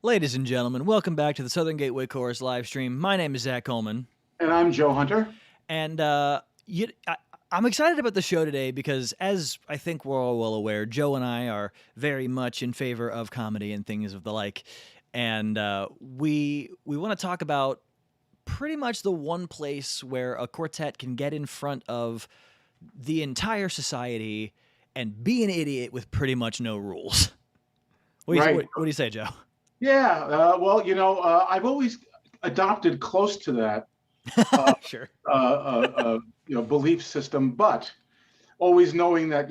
Ladies and gentlemen, welcome back to the Southern Gateway Chorus live stream. My name is Zach Coleman, And I'm Joe Hunter. and I'm excited about the show today because, as I think we're all well aware, Joe and I are very much in favor of comedy and things of the like, and we want to talk about pretty much the one place where a quartet can get in front of the entire society and be an idiot with pretty much no rules. Right. What do you say, Joe? Yeah. I've always adopted close to that, uh, Sure. belief system, but always knowing that,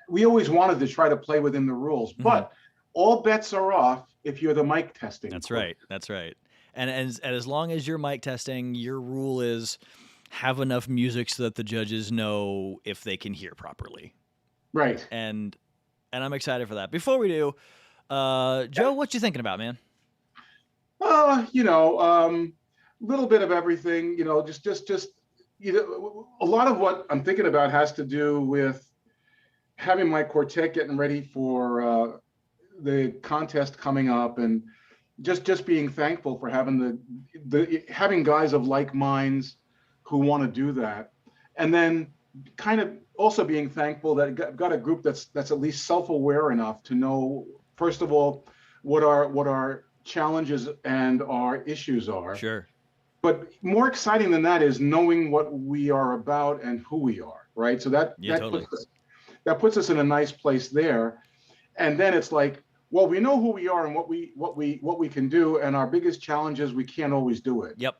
we always wanted to try to play within the rules, Mhm. but all bets are off if you're the mic testing That's crew. right. That's right. And as long as you're mic testing, your rule is have enough music so that the judges know if they can hear properly. Right. And I'm excited for that. Before we do, Joe, what you thinking about, man? Little bit of everything, a lot of what I'm thinking about has to do with having my quartet getting ready for the contest coming up, and just being thankful for having the having guys of like minds who want to do that, and then kind of also being thankful that I've got a group that's at least self-aware enough to know, first of all, what our challenges and our issues are, Sure. but more exciting than that is knowing what we are about and who we are, right? So that Yeah, that totally. puts us in a nice place there. And then it's like, well, we know who we are and what we can do, and our biggest challenge is we can't always do it. Yep.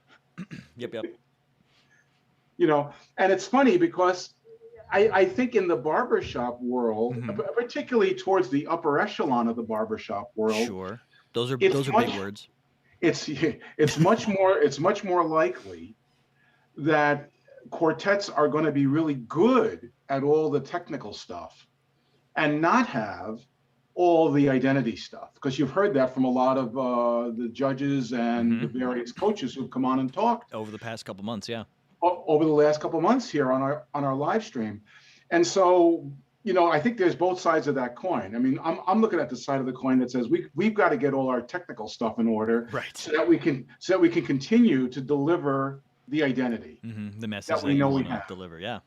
Yep. And it's funny because I think in the barbershop world, Mhm. particularly towards the upper echelon of the barbershop world, Sure. Those are it's big much words. it's much more likely that quartets are going to be really good at all the technical stuff and not have all the identity stuff, because you've heard that from a lot of the judges and the Mhm. various coaches who've come on and talked Over the past couple months, yeah. over the last couple of months here on our live stream. And so, I think there's both sides of that coin. I mean, I'm looking at the side of the coin that says we've got to get all our technical stuff in order Right. so that we can continue to deliver the identity The message that that we you know we want to have. deliver, yeah.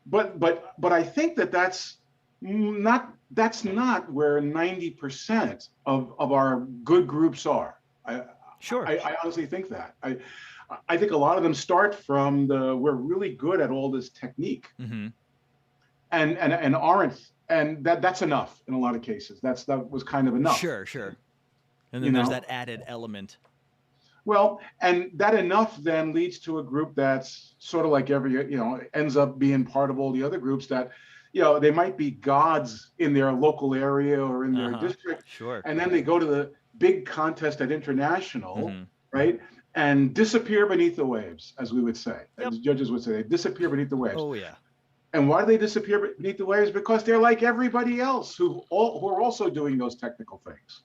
But I think that's not where 90% of our good groups are. I, Sure. I honestly think that. I think a lot of them start from we're really good at all this technique, Mhm. and aren't, and that's enough in a lot of cases. That was kind of enough, Sure. And you then there's know. that added element. Well, and that enough then leads to a group that's sort of like ends up being part of all the other groups that, they might be gods in their local area or in their Uh-huh. district. Sure. And then they go to the big contest at international, Mhm. right? And disappear beneath the waves, as we would say, Yep. as judges would say, they disappear beneath the waves. Oh yeah. And why do they disappear beneath the waves? Because they're like everybody else who are also doing those technical things.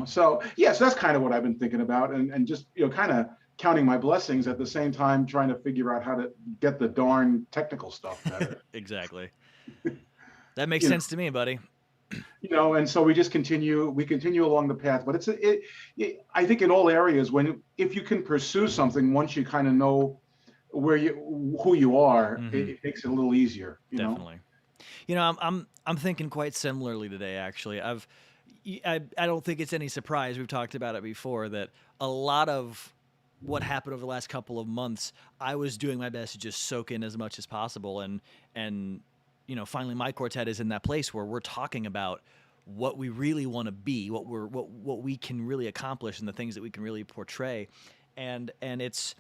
So yes, that's kind of what I've been thinking about, and just kind of counting my blessings at the same time, trying to figure out how to get the darn technical stuff better. Exactly. That makes you know sense to me, buddy. and so we continue along the path, but I think in all areas, if you can pursue something once you kind of know who you are, it, Mhm. it makes it a little easier. Definitely. I'm thinking quite similarly today. Actually, I don't think it's any surprise. We've talked about it before that a lot of what happened over the last couple of months, I was doing my best to just soak in as much as possible, and finally my quartet is in that place where we're talking about what we really want to be, what we can really accomplish, and the things that we can really portray, and it's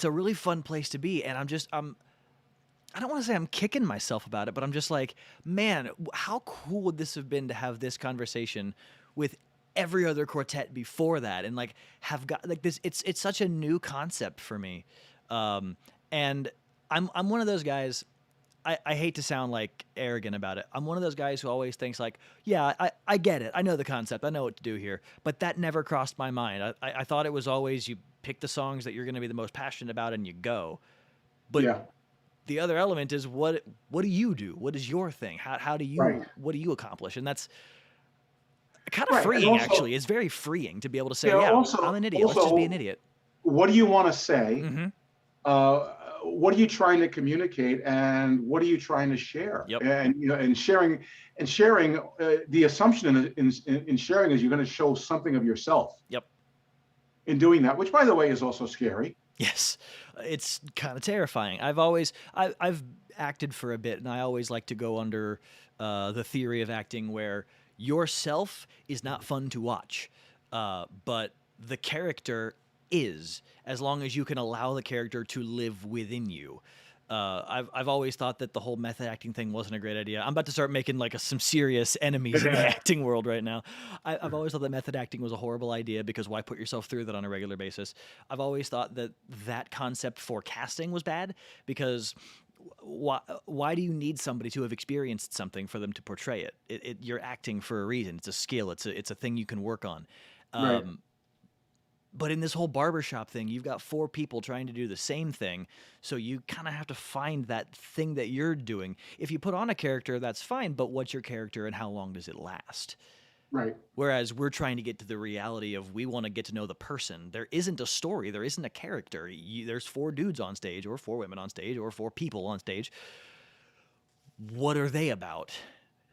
a really fun place to be, and I don't want to say I'm kicking myself about it, but I'm just like, man, how cool would this have been to have this conversation with every other quartet before that, and like have got like this. It's such a new concept for me, um, and I'm one of those guys. I hate to sound like arrogant about it. I'm one of those guys who always thinks like, yeah, I get it. I know the concept. I know what to do here. But that never crossed my mind. I thought it was always you pick the songs that you're going to be the most passionate about and you go. But Yeah. the other element is what do you do? What is your thing? How do Right. you what do you accomplish? And Kind of Right. And freeing, also, actually. It's very freeing to be able to you say, know, yeah, I'm an idiot. Let's just be an idiot. what do you want to say? Hmm. What are you trying to communicate, and what are you trying to share? Yep. And sharing. The assumption in sharing is you're going to show something of yourself Yep. in doing that, which, by the way, is also scary. Yes, it's kind of terrifying. I've acted for a bit, and I always like to go under the theory of acting where yourself is not fun to watch, but the character is, as long as you can allow the character to live within you. I've always thought that the whole method acting thing wasn't a great idea. I'm about to start making like some serious enemies in the acting world right now. I've always thought that method acting was a horrible idea because why put yourself through that on a regular basis? I've always thought that that concept for casting was bad because why do you need somebody to have experienced something for them to portray it? You're acting for a reason. It's a skill. It's a thing you can work on. Right. But in this whole barbershop thing, you've got four people trying to do the same thing. So you kind of have to find that thing that you're doing. If you put on a character, that's fine. But what's your character and how long does it last? Right. Whereas we're trying to get to the reality of we want to get to know the person. There isn't a story. There isn't a character. There's four dudes on stage or four women on stage or four people on stage. What are they about?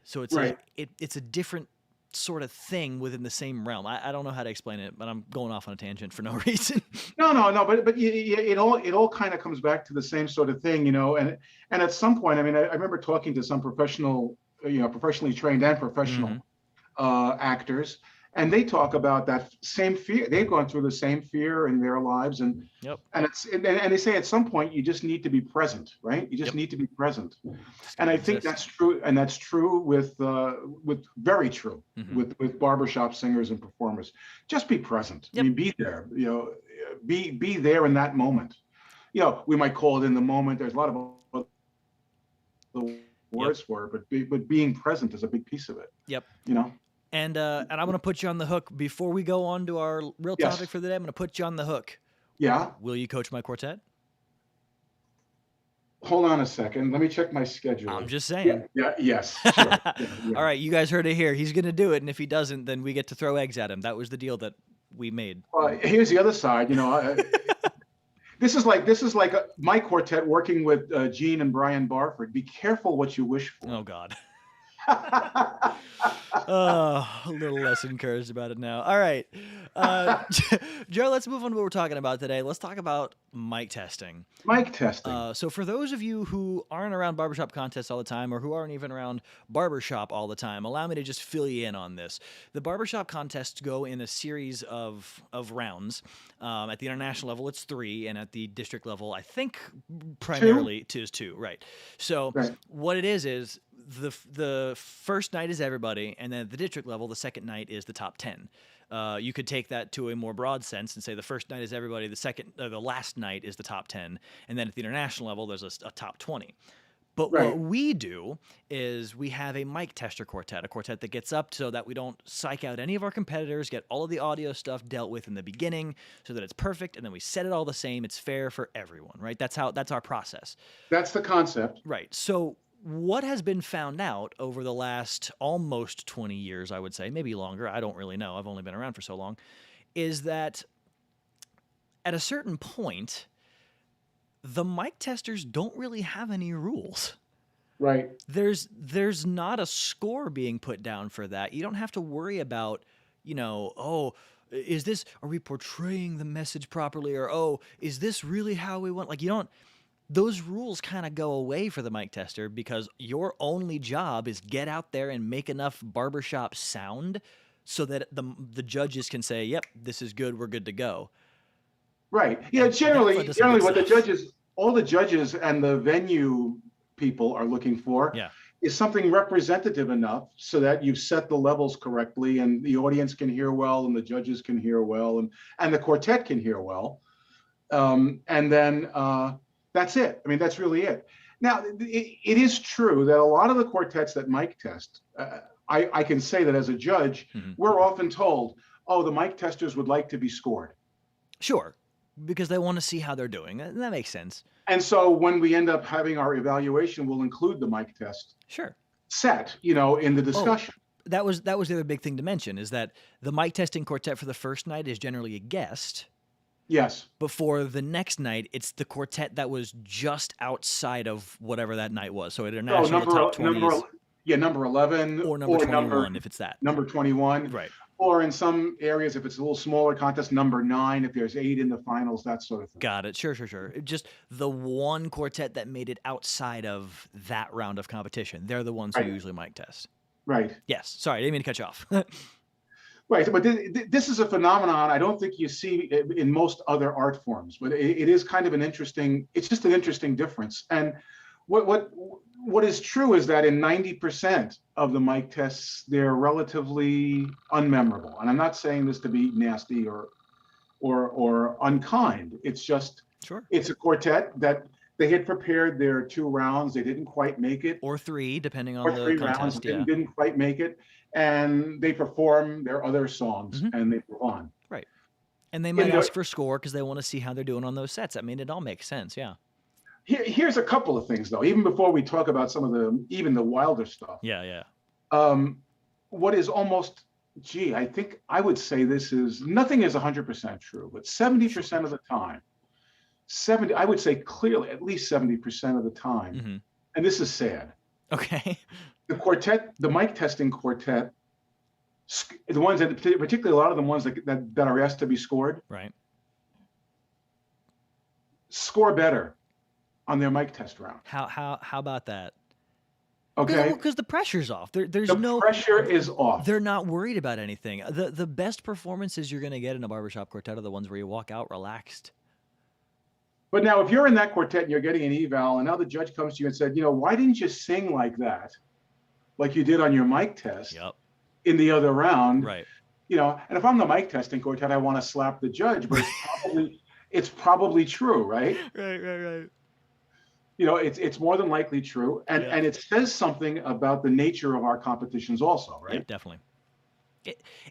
So it's Right. it's a different sort of thing within the same realm. I don't know how to explain it, but I'm going off on a tangent for no reason. No. But it all kind of comes back to the same sort of thing, you know. And at some point, I mean, I remember talking to some professionally trained and Hmm. professional actors, and they talk about that same fear. They've gone through the same fear in their lives, and Yep. and they say at some point you just need to be present, right? You just Yep. need to be present, Just and gotta I think exist. that's true, and that's true with very true Hmm. with barbershop singers and performers. Just be present. I Yep. mean, be there. You know, be there in that moment. You know, we might call it in the moment. There's a lot of other Yep. words for it, but being present is a big piece of it. Yep. You know. And I'm gonna put you on the hook before we go on to our real topic Yes. for the day. I'm gonna put you on the hook. Yeah. Will you coach my quartet? Hold on a second. Let me check my I'm schedule. just Yeah. saying. Yeah. Yes. Sure. Yeah. All Yeah. right, you guys heard it here. He's gonna do it, and if he doesn't, then we get to throw eggs at him. That was the deal that we made. Here's the other side. You know, this is like my quartet working with Gene and Brian Barford. Be careful what you wish for. Oh God. Oh, a little less encouraged about it now. All right, uh, Joe. Let's move on to what we're talking about today. Let's talk about mic testing. Mic testing. So for those of you who aren't around barbershop contests all the time or who aren't even around barbershop all the time, allow me to just fill you in on this. The barbershop contests go in a series of rounds. At the international level, it's 3, and at the district level, I think Two. primarily it is 2, right? So Right. what it is the first night is everybody, and then at the district level, the second night is the top 10. You could take that to a more broad sense and say the first night is everybody, the last night is the top 10, and then at the international level, there's a top 20. But what Right. we do is we have a mic tester quartet, a quartet that gets up so that we don't psych out any of our competitors, get all of the audio stuff dealt with in the beginning so that it's perfect, and then we set it all the same. It's fair for everyone, right? That's our process. That's the concept. Right. So what has been found out over the last almost 20 years, I would say, maybe longer, I don't really know, I've only been around for so long, is that at a certain point, the mic testers don't really have any rules. Right. There's not a score being put down for that. You don't have to worry about, oh, are we portraying the message properly? Or, oh, is this really how we want? Like, you don't, those rules kind of go away for the mic tester because your only job is get out there and make enough barbershop sound so that the judges can say, yep, this is good, we're good to go. Right. Yeah. And that led to some Generally, good what stuff. all the judges and the venue people are looking for Yeah. is something representative enough so that you've set the levels correctly and the audience can hear well and the judges can hear well and the quartet can hear well. And then that's it. I mean, that's really it. Now, it is true that a lot of the quartets that mic test, I can say that as a judge, Mm-hmm. we're often told, oh, the mic testers would like to be scored. Sure, because they want to see how they're doing. That makes sense. And so when we end up having our evaluation, we'll include the mic test Sure. set, in the Oh, discussion. that was the other big thing to mention is that the mic testing quartet for the first night is generally a guest. Yes. Before the next night, it's the quartet that was just outside of whatever that night was. So So international top 20s number 11 or number or 21 if it's that. number 21. Right. Or in some areas, if it's a little smaller contest, number 9, if there's 8 in the finals, that sort of thing. Got it. Sure. Just the one quartet that made it outside of that round of competition. They're the ones who usually mic test. Right. Yes. Sorry, I didn't mean to cut you off. Right. But this is a phenomenon I don't think you see in most other art forms, but it is kind of it's just an interesting difference. And what is true is that in 90% of the mic tests, they're relatively unmemorable. And I'm not saying this to be nasty or unkind. It's just, it's a quartet that they had prepared their 2 rounds. They didn't quite make it. Or 3, depending on or the 3 contest. rounds, didn't quite make it. And they perform their other songs and they move on. Right. And they might ask for score because they want to see how they're doing on those sets. I mean, it all makes sense. Yeah. Here's a couple of things, though, even before we talk about some of even the wilder stuff. Yeah. What is almost, I think I would say nothing is 100% true, but 70% of the time, I would say clearly at least 70% of the time, and this is sad. Okay. The mic testing quartet, the ones that, particularly a lot of the ones that are asked to be scored, right, score better on their mic test round. How about that? Okay. Because the pressure's off. There's the pressure is off. They're not worried about anything. The best performances you're going to get in a barbershop quartet are the ones where you walk out relaxed. But now, if you're in that quartet and you're getting an eval, and now the judge comes to you and said, why didn't you sing like that, like you did on your mic test in the other round? Right. And if I'm the mic testing quartet, I want to slap the judge, but it's probably true, right? Right. It's more than likely true, and it says something about the nature of our competitions, also, right? Yeah, definitely.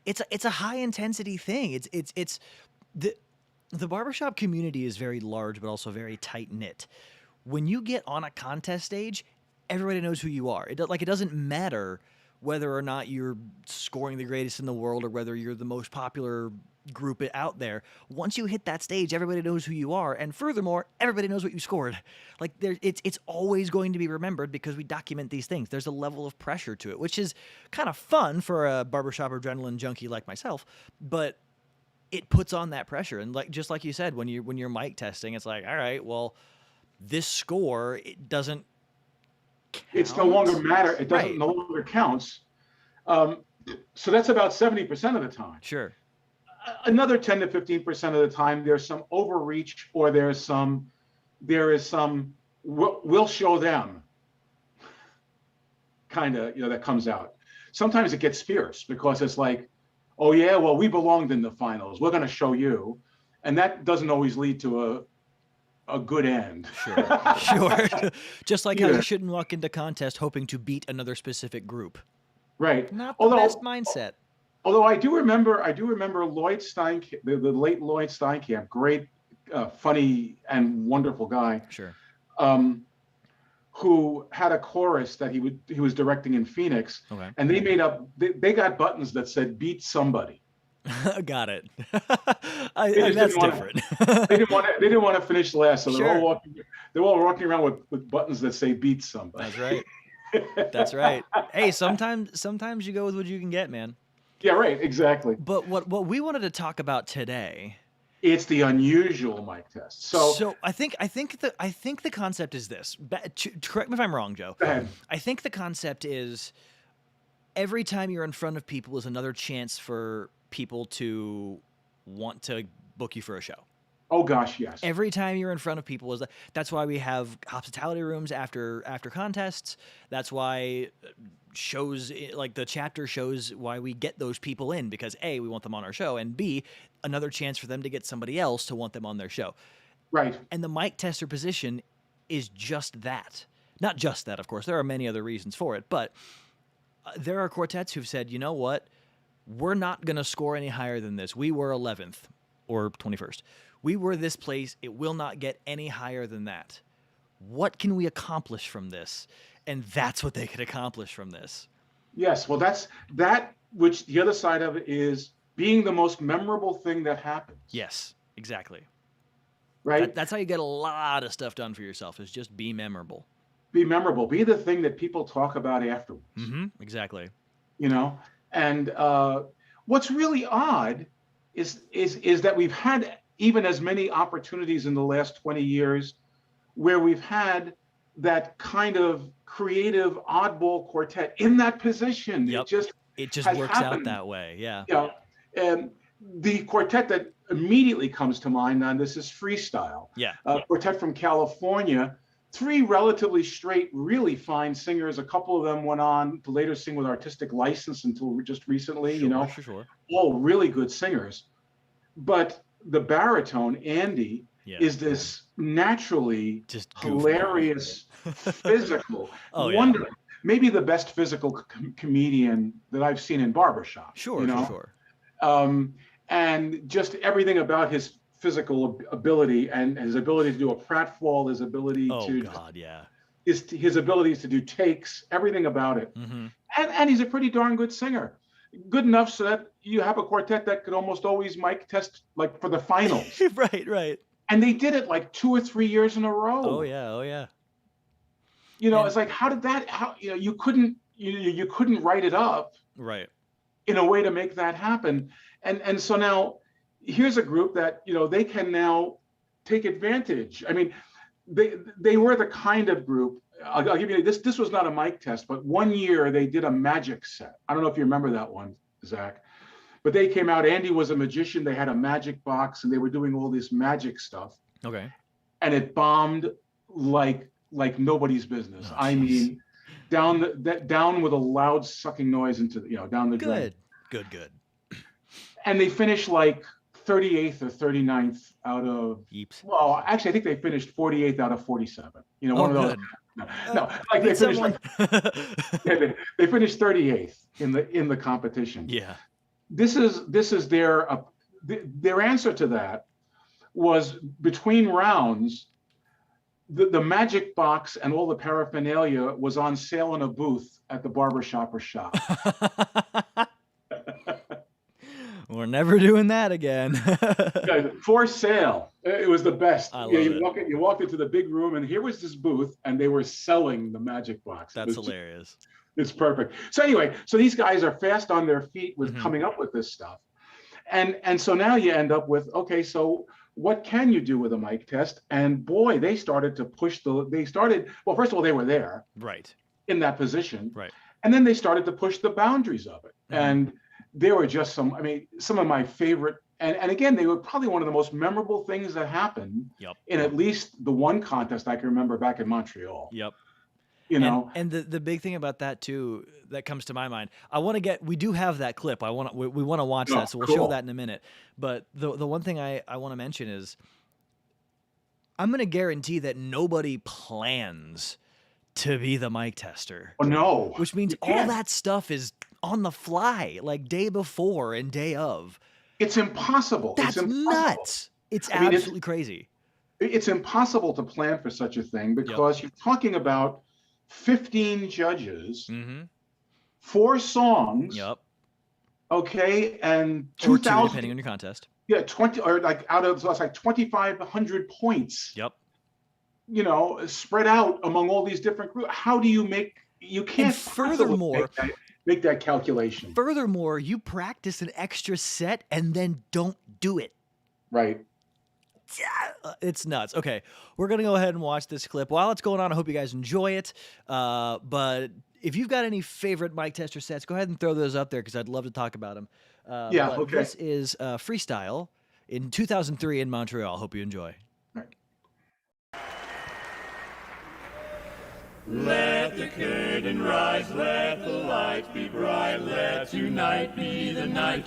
It's a high intensity thing. It's the barbershop community is very large, but also very tight knit. When you get on a contest stage, everybody knows who you are. It doesn't matter whether or not you're scoring the greatest in the world or whether you're the most popular group out there. Once you hit that stage, everybody knows who you are, and furthermore, everybody knows what you scored. Like it's always going to be remembered because we document these things. There's a level of pressure to it, which is kind of fun for a barbershop adrenaline junkie like myself, but it puts on that pressure. And just like you said, when you're mic testing, it's like, all right, well, this score, it doesn't count. It's no longer matter. It doesn't no longer counts. So that's about 70% of the time. Sure. Another 10 to 15% of the time, there's some overreach, or there is some we'll show them kind of, that comes out. Sometimes it gets fierce because it's like, oh yeah, well, we belonged in the finals, we're going to show you, and that doesn't always lead to a good end. Sure. Just like how you shouldn't walk into contest hoping to beat another specific group. Right. Not the best mindset. Although I do remember Lloyd Steinkamp, the late Lloyd Steinkamp, great, funny and wonderful guy. Sure. Who had a chorus that he was directing in Phoenix, and they got buttons that said "Beat Somebody." Got it. That's different. They didn't want to finish last, so they're all walking around with buttons that say "Beat Somebody." That's right. That's right. Hey, sometimes you go with what you can get, man. Yeah, right. Exactly. But what we wanted to talk about today, it's the unusual mic test. So I think the concept is this. Correct me if I'm wrong, Joe. Go ahead. I think the concept is every time you're in front of people is another chance for people to want to book you for a show. Oh gosh, yes. Every time you're in front of people that's why we have hospitality rooms after contests. That's why shows like the chapter shows why we get those people in, because A, we want them on our show, and B, another chance for them to get somebody else to want them on their show. Right. And the mic tester position is just that. Not just that, of course. There are many other reasons for it, but there are quartets who've said, you know what? We're not going to score any higher than this. We were 11th or 21st. We were this place. It will not get any higher than that. What can we accomplish from this? And that's what they could accomplish from this. Yes, well, that's that. Which the other side of it is being the most memorable thing that happens, Yes, exactly. right? That's how you get a lot of stuff done for yourself, is just be memorable. Be memorable. Be the thing that people talk about afterwards. Mm-hmm. Exactly. You know, and what's really odd is that we've had even as many opportunities in the last 20 years where we've had that kind of creative oddball quartet in that position. It Yep. just It just has works out happened. that way. Yeah. You know, and the quartet that immediately comes to mind on this is Freestyle, Yeah. a quartet from California. Three relatively straight, really fine singers. A couple of them went on to later sing with artistic license until just recently, Sure. Sure. all really good singers. But the baritone, Andy, Yeah. is this naturally Just goofy. hilarious, physical, Oh yeah. wonderful, maybe the best physical comedian that I've seen in barbershop, Sure. Sure. Sure. um, and just everything about his physical ability and his ability to do a pratfall, his ability Oh to God. Yeah. his abilities to do takes, everything about it. Mm-hmm. And he's a pretty darn good singer. Good enough so that you have a quartet that could almost always mic test like for the finals. Right. Right. And they did it like 2 or 3 years in a Oh row. yeah. Oh yeah. It's And like how did that how you couldn't write it up right. in a way to make that happen. And so now here's a group that they can now take advantage. I mean, they were the kind of group. I'll give you this. This was not a mic test, but one year they did a magic set. I don't know if you remember that one, Zach. But they came out. Andy was a magician. They had a magic box, and they were doing all this magic stuff. Okay. And it bombed like nobody's business. Oh, I mean, down with a loud sucking noise into down the drain. Good. And they finished like 38th or 39th out of. Yeeps. Well, actually, I think they finished 48th out of 47. Oh, One of those. good. No, like they finished Someone. they finished 38th in the competition. Yeah. This is their answer to that was between rounds. The magic box and all the paraphernalia was on sale in a booth at the barbershop or shop. We're never doing that again. For sale. It was the best. I love it. You walked into the big room and here was this booth and they were selling the magic box. That's hilarious. It's perfect. So anyway, so these guys are fast on their feet with coming up with this stuff. And so now you end up with, okay, so what can you do with a mic test? And boy, they started to push well, first of all, they were there. Right. In that position. Right. And then they started to push the boundaries of it. And there were just some of my favorite, and again, they were probably one of the most memorable things that happened in at least the one contest I can remember back in Montreal. Yep. And the big thing about that too, that comes to my mind, we do have that clip. We want to watch that. So we'll show that in a minute. But the one thing I want to mention is I'm going to guarantee that nobody plans to be the mic tester. Oh, no. Which means all that stuff is on the fly, like day before and day of. It's impossible. That's nuts. It's absolutely crazy. It's impossible to plan for such a thing because you're talking about 15 judges, 4 songs. Yep. Okay, and 2,000 depending on your contest. Yeah, 20 or like out of so it's like 2,500 points. Yep. Spread out among all these different groups. How do you make? You can't. And furthermore, make that calculation. Furthermore, you practice an extra set and then don't do it. Right. It's nuts. Okay, we're going to go ahead and watch this clip. While it's going on, I hope you guys enjoy it. But if you've got any favorite mic tester sets, go ahead and throw those up there because I'd love to talk about them. Okay. This is Freestyle in 2003 in Montreal. Hope you enjoy. Right. Let the curtain rise, let the light be bright, let tonight be the night.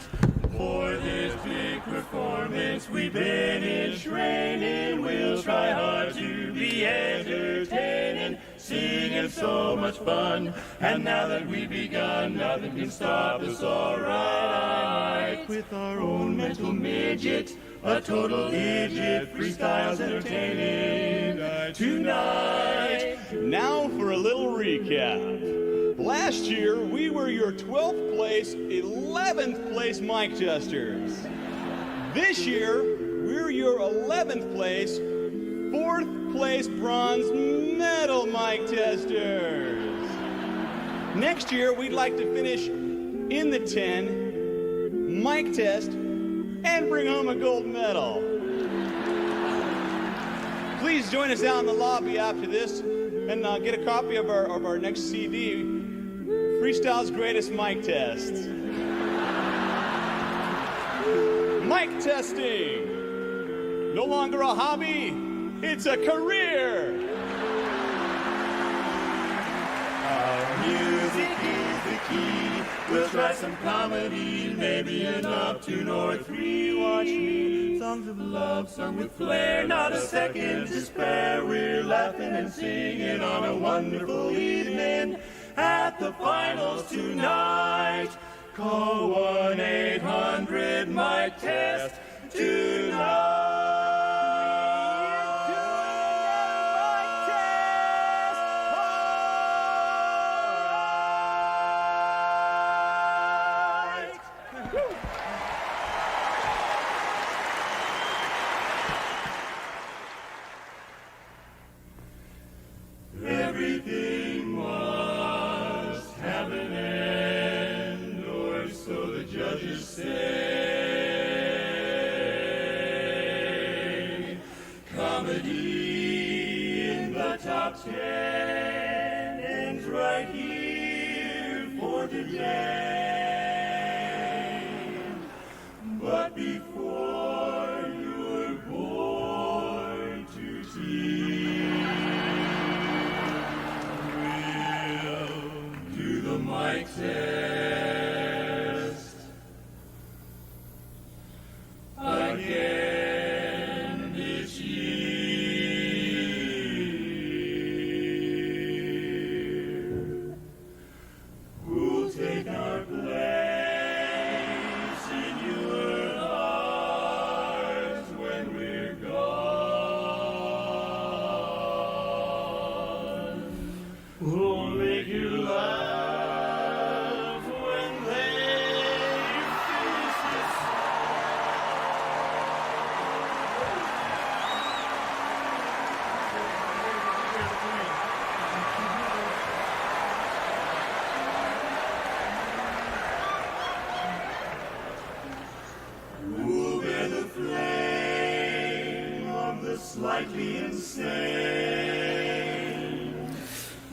For this big performance we've been in training, we'll try hard to be entertaining, singing so much fun. And now that we've begun, nothing can stop us, alright. With our own mental midget, a total idiot, freestyle's entertaining tonight. Now for a little recap. Last year, we were your 12th place, 11th place mic testers. This year, we're your 11th place, 4th place bronze medal mic testers. Next year, we'd like to finish in the 10, mic test, and bring home a gold medal. Please join us out in the lobby after this and get a copy of our next CD, Freestyle's Greatest Mic Tests. Mic testing. No longer a hobby, it's a career. Our music is the key. We'll try some comedy, maybe an up, 2 or 3. Watch me, songs of love sung with flair, not a second to spare. We're laughing and singing on a wonderful evening at the finals tonight. Call 1-800-MIC-TEST tonight. Everything must have an end, or so the judges say. Comedy in the top 10 ends right here for today. But before you're born to teach, the mic test again this year. Who'll take our place in your hearts when we're gone? Who'll make you laugh? Slightly insane.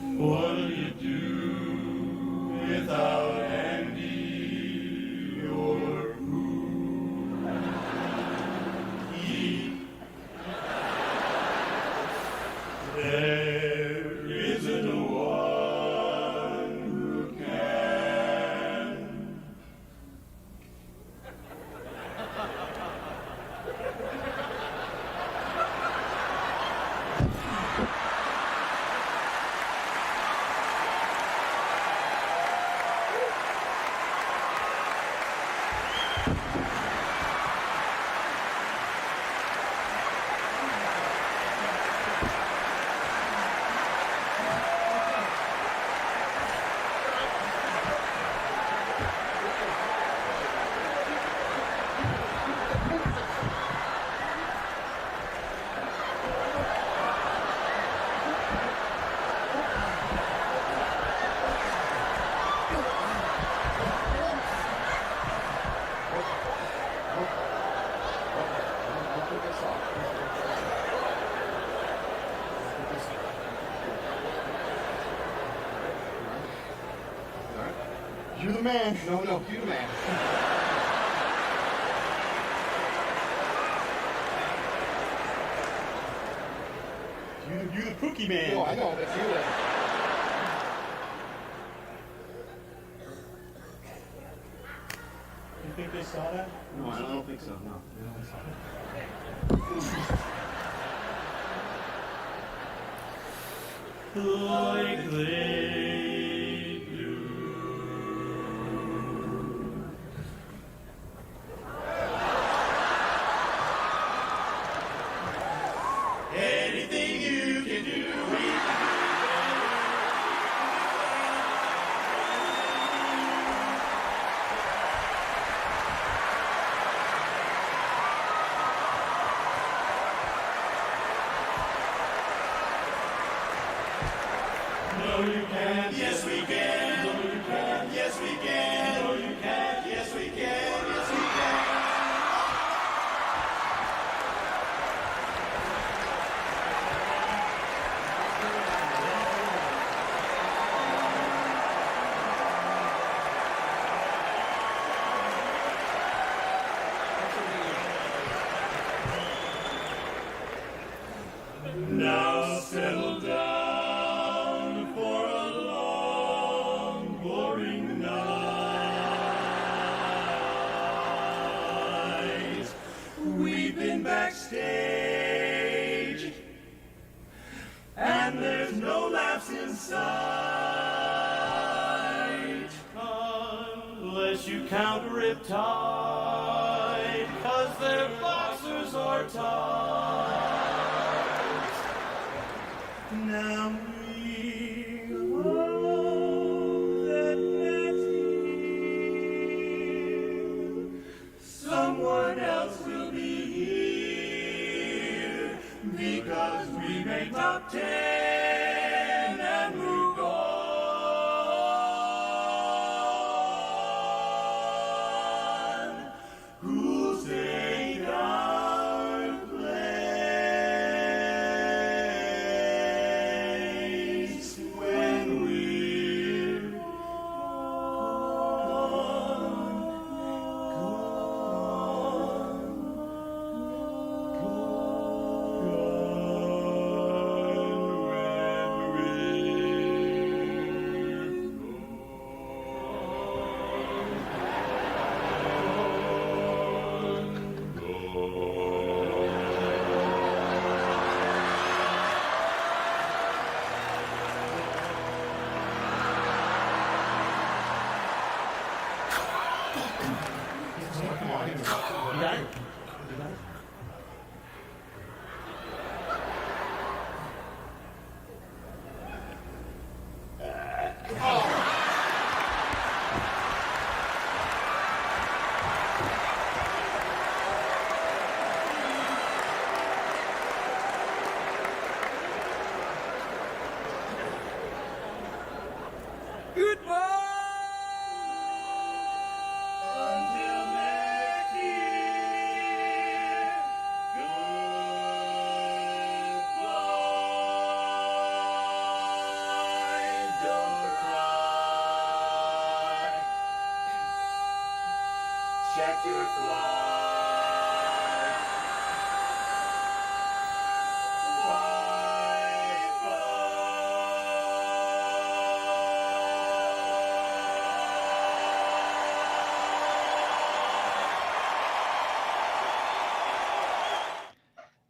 What'll you do without Andy or who? There isn't a one who can. You're the man. No, you're the man. You're the Pookie Man. No, I know. That's you. You think they saw that? No, I don't think so. No. Like they do. Anything you can do, we can do. roaring night. We've been backstage, and there's no laughs in sight, unless you count Riptide, 'cause their boxers are tight. Now we know that next year someone else will be here, because we make top 10 and move on. Who'll take our place when we're until next year. Goodbye, don't cry. Check your flight.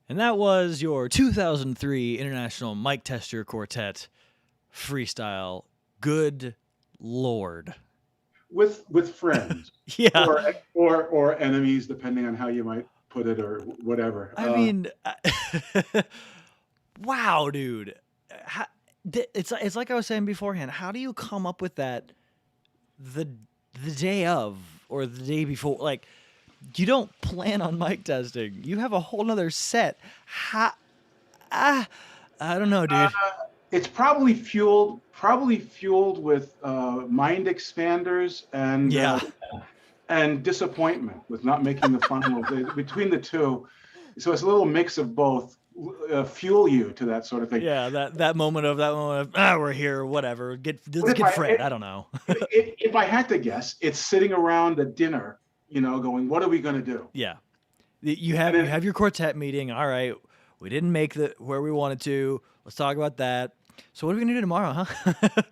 And that was your 2003 International Mic Tester Quartet freestyle. Good Lord. With friends Yeah. or enemies, depending on how you might put it, or whatever. I mean, wow, dude. It's like I was saying beforehand. How do you come up with that the day of or the day before? Like, you don't plan on mic testing. You have a whole nother set. I don't know, dude. It's probably fueled with mind expanders and Yeah. And disappointment with not making the finals. Between the two, so it's a little mix of both. Fuel you to that sort of thing. Yeah, that moment of we're here, whatever. Let's if get I- Fred. I don't know. If I had to guess, it's sitting around at dinner, going, what are we going to do? Yeah, you have your quartet meeting. All right, we didn't make where we wanted to. Let's talk about that. So what are we gonna do tomorrow, huh?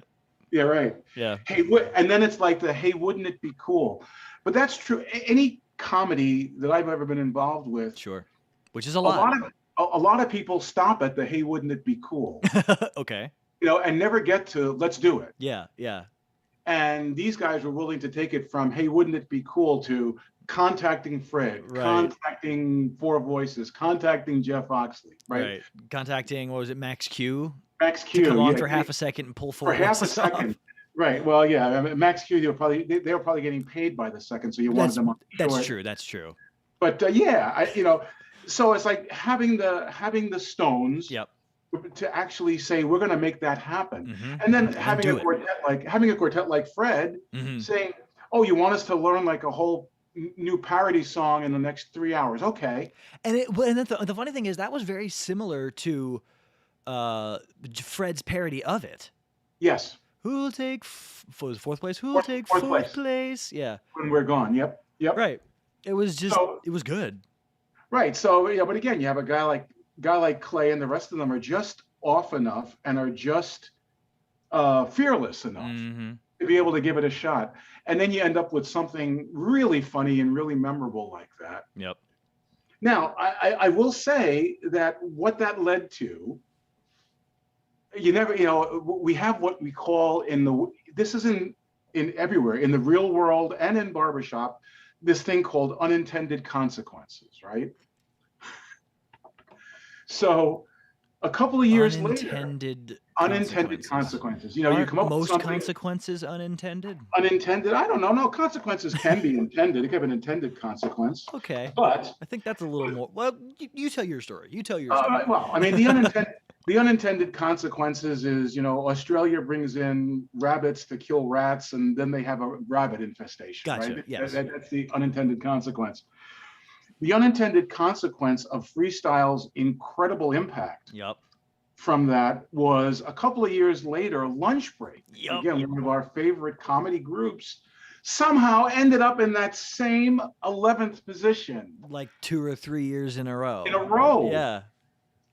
Yeah, right. Yeah. Hey, and then it's like hey, wouldn't it be cool? But that's true. Any comedy that I've ever been involved with, Sure. Which is a lot. A lot of people stop at the hey, wouldn't it be cool? Okay. And never get to let's do it. Yeah. Yeah. And these guys were willing to take it from hey, wouldn't it be cool to contacting Fred, Right. contacting Four Voices, contacting Jeff Oxley, right? Contacting, what was it, Max Q? Max Q. To come on yeah, for half a second and pull for forward. half a second. Right. Well, yeah. I mean, Max Q. They were probably getting paid by the second, so you wanted them on the That's short. true. That's true. But so it's like having the Stones. Yep. To actually say we're going to make that happen, Mhm. and then And having do a it. quartet like Fred Mhm. saying, "Oh, you want us to learn like a whole new parody song in the next 3 hours?" Okay. And then the funny thing is that was very similar to Fred's parody of it. Yes. Who'll take fourth place? Who'll Fourth- take fourth fourth place. place? Yeah. When we're gone. Yep. Right. It was just So- it was good. Right. So yeah, but again, you have a guy like Clay, and the rest of them are just off enough and are just fearless enough Mhm. to be able to give it a shot. And then you end up with something really funny and really memorable like that. Yep. Now, I will say that what that led to, we have what we call this is in everywhere, in the real world and in barbershop, this thing called unintended consequences, right? So a couple of years later, unintended consequences. You Aren't come up with most something consequences unintended? unintended. I don't know. No, consequences can be intended. It can have an intended consequence. Okay. But I think that's a little more. Well, you tell your story. You tell your story. well, I mean, the unintended consequences is, Australia brings in rabbits to kill rats, and then they have a rabbit infestation. Gotcha. Right? Yes. That's the unintended consequence. The unintended consequence of freestyle's incredible impact Yep. from that was a couple of years later, Lunch Break. Yep. Again, one of our favorite comedy groups, somehow ended up in that same 11th position. Like 2 or 3 years in a row. Yeah.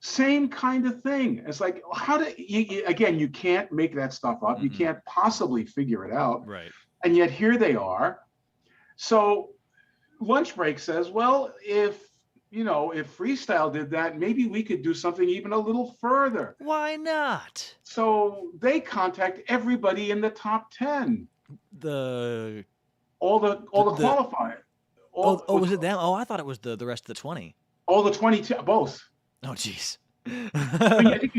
Same kind of thing. It's like, how do you again, you can't make that stuff up. You can't possibly figure it out. Right. And yet here they are. So Lunch Break says, well, if freestyle did that, maybe we could do something even a little further. Why not? So they contact everybody in the top 10. All the qualifiers. Was it them? Oh, I thought it was the rest of the 20. All the 22, both. Oh, jeez. I think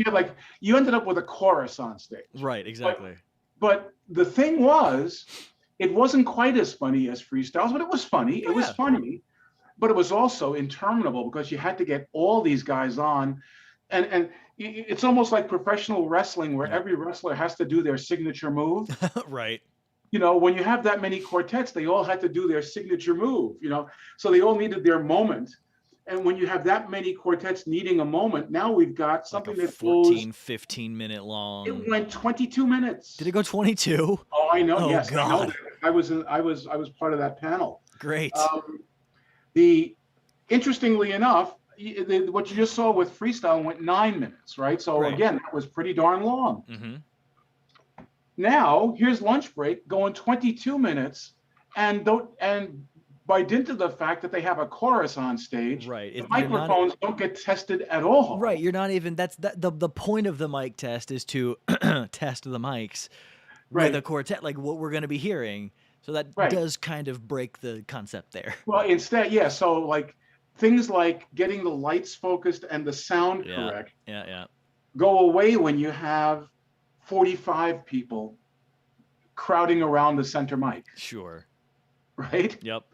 you ended up with a chorus on stage. Right, exactly. But the thing was, it wasn't quite as funny as freestyles, but it was funny. It was funny, but it was also interminable because you had to get all these guys on. And it's almost like professional wrestling where every wrestler has to do their signature move. Right. When you have that many quartets, they all had to do their signature move, so they all needed their moment. And when you have that many quartets needing a moment, now we've got something like that 14, 15-minute long. It went 22 minutes. Did it go 22? Oh, I know. Oh, yes, God. I know that. I was part of that panel. Great. Interestingly enough, what you just saw with freestyle went 9 minutes, right? So again, that was pretty darn long. Mm-hmm. Now here's Lunch Break going 22 minutes, and by dint of the fact that they have a chorus on stage, right? The microphones don't get tested at all. Right, you're not even. The point of the mic test is to test the mics with a quartet, like what we're going to be hearing. So that does kind of break the concept there. Well, instead, so like things like getting the lights focused and the sound correct, go away when you have 45 people crowding around the center mic. Sure. Right? Yep.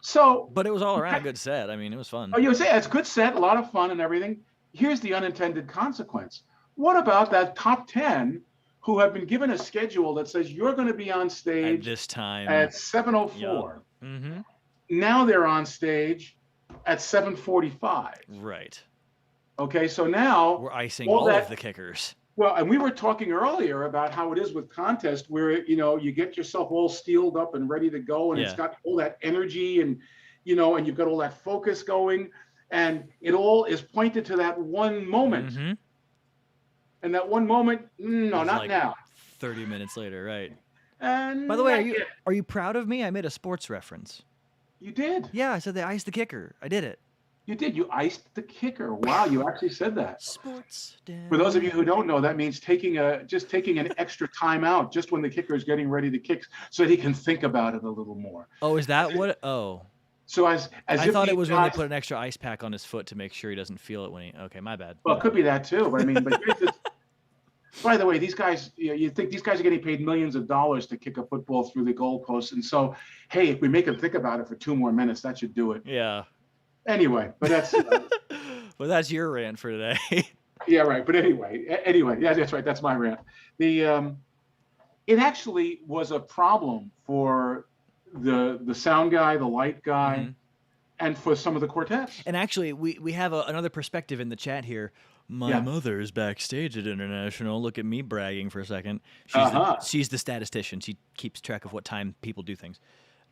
So, but it was all around a good set. I mean, it was fun. Oh, you say it's a good set, a lot of fun and everything. Here's the unintended consequence. What about that top 10 who have been given a schedule that says you're going to be on stage at this time at 7:04? Yep. Mm-hmm. Now they're on stage at 7:45. Right. Okay, so now we're icing all of the kickers. Well, and we were talking earlier about how it is with contest where, you get yourself all steeled up and ready to go, and it's got all that energy and, and you've got all that focus going, and it all is pointed to that one moment. Mm-hmm. And that one moment, not like now. 30 minutes later, right. And by the way, are you proud of me? I made a sports reference. You did? Yeah, I said they iced the kicker. I did it. You did. You iced the kicker. Wow, you actually said that. Sports. For those of you who don't know, that means taking an extra time out just when the kicker is getting ready to kick, so that he can think about it a little more. Oh, is that what? Oh. So as I thought it was when they put an extra ice pack on his foot to make sure he doesn't feel it when he. Okay, my bad. Well, it could be that too. But I mean, here's this. By the way, these guys, you think these guys are getting paid millions of dollars to kick a football through the goalpost, and so, hey, if we make them think about it for 2 more minutes, that should do it. Yeah. Anyway, but that's. Well, that's your rant for today. Yeah, right. But anyway, yeah, that's right. That's my rant. It actually was a problem for the sound guy, the light guy, and for some of the quartets. And actually, we have another perspective in the chat here. My mother's backstage at International. Look at me bragging for a second. She's the statistician. She keeps track of what time people do things.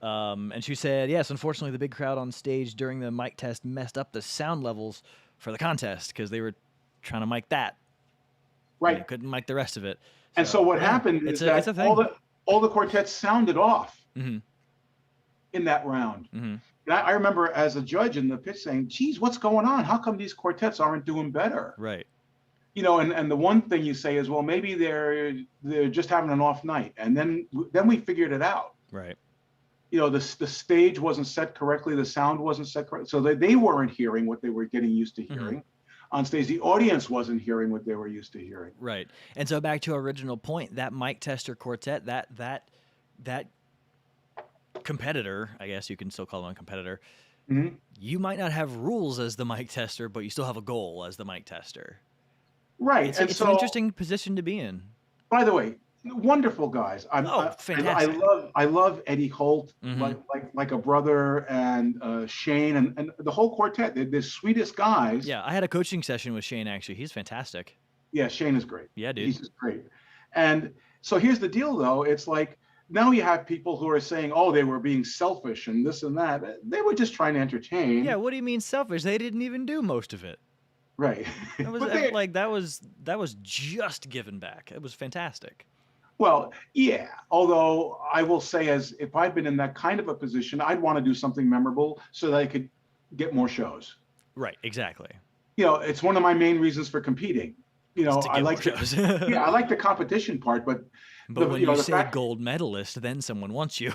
And she said, yes, unfortunately, the big crowd on stage during the mic test messed up the sound levels for the contest because they were trying to mic that. Right. They couldn't mic the rest of it. And so what happened is that all the quartets sounded off in that round. And I remember as a judge in the pitch saying, geez, what's going on? How come these quartets aren't doing better? Right. You know, and the one thing you say is, well, maybe they're just having an off night. And then we figured it out. Right. You know, the stage wasn't set correctly. The sound wasn't set correctly. So they weren't hearing what they were getting used to hearing. On stage, the audience wasn't hearing what they were used to hearing. Right. And so back to our original point, that mic tester quartet, that competitor, I guess you can still call them a competitor, you might not have rules as the mic tester, but you still have a goal as the mic tester. Right. It's an interesting position to be in. By the way, wonderful guys. Fantastic. I love Eddie Holt, like a brother, and Shane, and the whole quartet. They're the sweetest guys. Yeah, I had a coaching session with Shane, actually. He's fantastic. Yeah, Shane is great. Yeah, dude. He's just great. And so here's the deal, though. It's like now you have people who are saying, oh, they were being selfish and this and that. They were just trying to entertain. Yeah, what do you mean selfish? They didn't even do most of it. Right. That was that was just given back. It was fantastic. Well, yeah. Although I will say, as if I'd been in that kind of a position, I'd want to do something memorable so that I could get more shows. Right. Exactly. You know, it's one of my main reasons for competing. You know, I like I like the competition part, but when you say gold medalist, then someone wants you.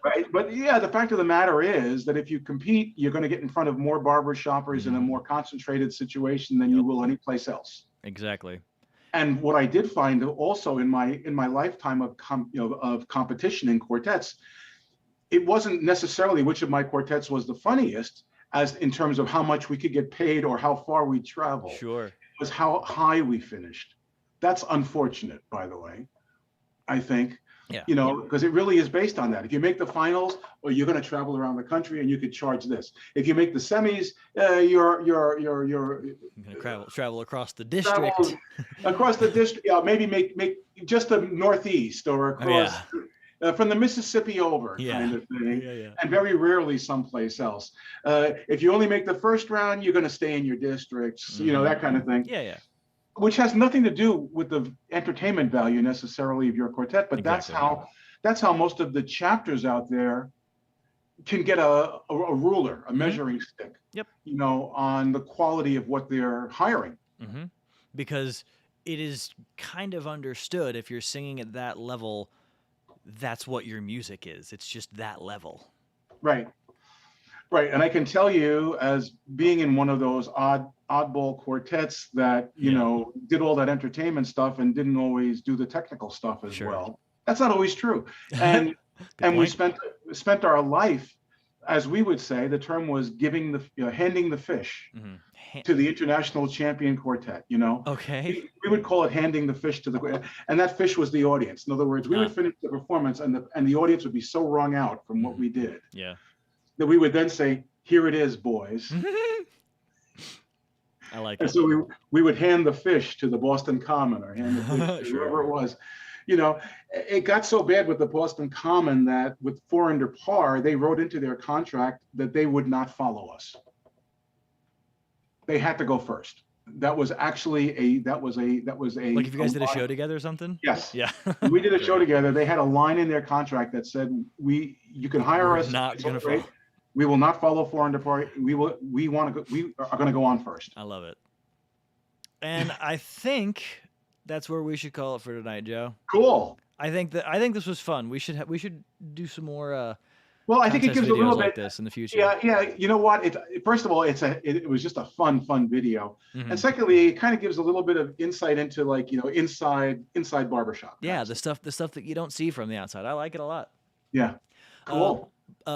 Right. But yeah, the fact of the matter is that if you compete, you're going to get in front of more barbershoppers in a more concentrated situation than you will anyplace else. Exactly. And what I did find also in my lifetime of competition in quartets, it wasn't necessarily which of my quartets was the funniest, as in terms of how much we could get paid or how far we travel. Sure. It was how high we finished. That's unfortunate, by the way, I think. Yeah. You know, because it really is based on that. If you make the finals, or you're going to travel around the country and you could charge this. If you make the semis, you're going to travel across the district. Across the district, maybe make just the Northeast or across from the Mississippi over kind of thing. Yeah. And very rarely someplace else. If you only make the first round, you're going to stay in your districts, you know, that kind of thing. Yeah. Which has nothing to do with the entertainment value necessarily of your quartet, but that's how most of the chapters out there can get a ruler, a measuring stick, you know, on the quality of what they're hiring. Because it is kind of understood, if you're singing at that level, that's what your music is. It's just that level. Right. And I can tell you, as being in one of those oddball quartets that, you know, did all that entertainment stuff and didn't always do the technical stuff as well. That's not always true. And we spent our life, as we would say, the term was handing the fish to the international champion quartet, you know. Okay. We would call it handing the fish to the, and that fish was the audience. In other words, we would finish the performance and the audience would be so wrung out from what we did. Yeah. That we would then say, here it is, boys. I like and it. So we would hand the fish to the Boston Common or hand the fish to whoever it was. You know, it got so bad with the Boston Common that with 4 under par, they wrote into their contract that they would not follow us. They had to go first. That was actually like if you guys did a show together or something? Yes. Yeah. We did a show together. They had a line in their contract that said, you can hire us. Not going to follow. We will not follow 4 under par. We are going to go on first. I love it. And I think that's where we should call it for tonight, Joe. Cool. I think this was fun. We should do some more well, I think it gives a little like bit this in the future. Yeah. You know what? First of all, it was just a fun video, and secondly, it kind of gives a little bit of insight into, like, you know, inside barbershop. Yeah, the stuff that you don't see from the outside. I like it a lot. Yeah. Cool.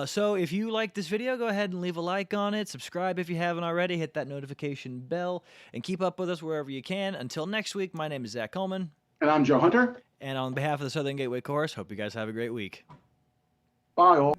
So if you like this video, go ahead and leave a like on it. Subscribe if you haven't already. Hit that notification bell and keep up with us wherever you can. Until next week, my name is Zach Coleman. And I'm Joe Hunter. And on behalf of the Southern Gateway Chorus, hope you guys have a great week. Bye all.